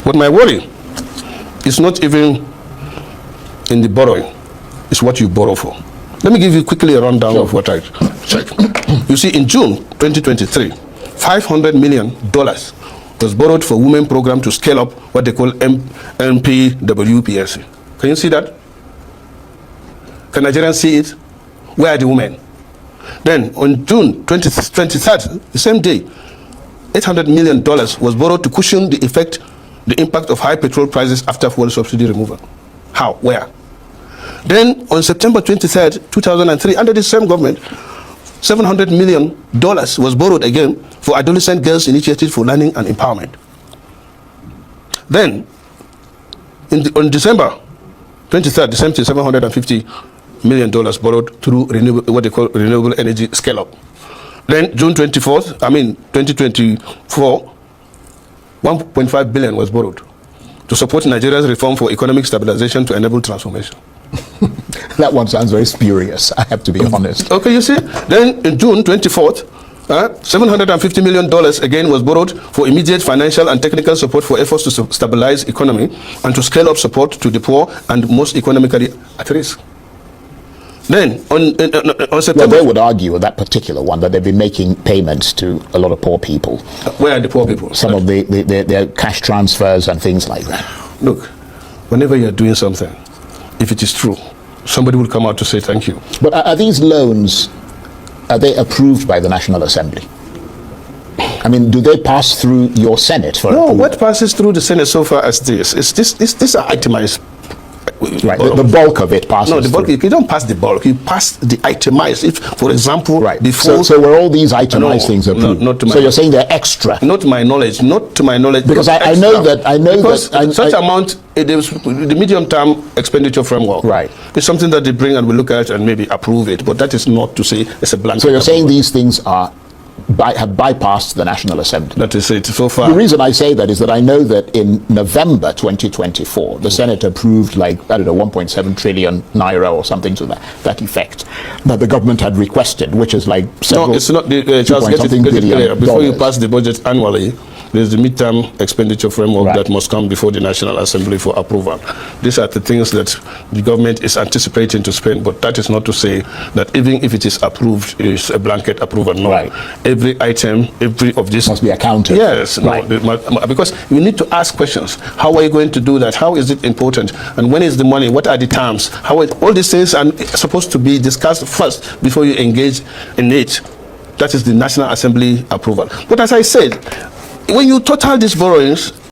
But my worry is not even in the borrowing, it's what you borrow for. Let me give you quickly a rundown of what I checked. You see, in June 2023, $500 million was borrowed for women program to scale up what they call NPWPSC. Can you see that? Can Nigerians see it? Where are the women? Then on June 23rd, the same day, $800 million was borrowed to cushion the impact of high petrol prices after fuel subsidy removal. How? Where? Then on September 23rd, 2003, under the same government, $700 million was borrowed again for Adolescent Girls Initiative for Learning and Empowerment. Then, on December 23rd, the same thing, $750 million borrowed through what they call renewable energy scale-up. Then June 2024, $1.5 billion was borrowed to support Nigeria's reform for economic stabilization to enable transformation. That one sounds very spurious, I have to be honest. Okay, you see. Then in June 24th, $750 million again was borrowed for immediate financial and technical support for efforts to stabilize economy and to scale up support to the poor and most economically at risk. Then on September... Well, they would argue with that particular one that they've been making payments to a lot of poor people. Where are the poor people? Some of their cash transfers and things like that. Look, whenever you're doing something, if it is true, somebody will come out to say thank you. But are these loans, are they approved by the National Assembly? I mean, do they pass through your Senate for approval? What passes through the Senate so far as this is this are itemized. Right, the bulk of it passes. No, the bulk. through. You don't pass the bulk. You pass the itemized. If, for example, right. before. So were all these itemized things approved? Not to my so you're saying they're extra? Not to my knowledge. Not to my knowledge. Because I know that such amount. The medium-term expenditure framework. Right. It's something that they bring and we look at and maybe approve it. But that is not to say it's a blanket. So you're saying these things have bypassed the National Assembly? That is it so far. The reason I say that is that I know that in November 2024, the Senate approved 1.7 trillion naira or something to that effect that the government had requested, which is several... No, it's not. Charles, get it clear. Before you pass the budget annually, there's the midterm expenditure framework that must come before the National Assembly for approval. These are the things that the government is anticipating to spend, but that is not to say that even if it is approved, it's a blanket approval. No. Right. Every item, every of this must be accounted. Yes, right. Because we need to ask questions. How are you going to do that? How is it important? And when is the money? What are the terms? All these things are supposed to be discussed first before you engage in it. That is the National Assembly approval. But as I said, when you total these borrowings,